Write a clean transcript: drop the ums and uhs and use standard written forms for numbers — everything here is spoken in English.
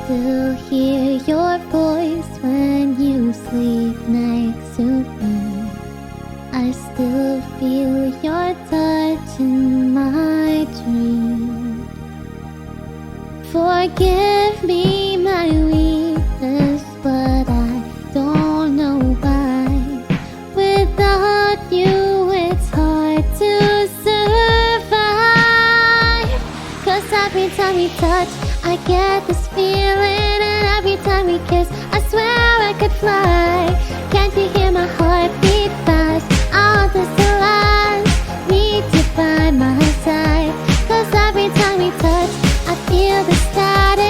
still hear your voice when you sleep next to me. I still feel your touch in my dreams. Forgive me my weakness, but I don't know why. Without you it's hard to survive. 'Cause every time we touch I get this feeling, and every time we kiss I swear I could fly. Can't you hear my heart beat fast? I want this to last, need you by my side. 'Cause every time we touch I feel the static.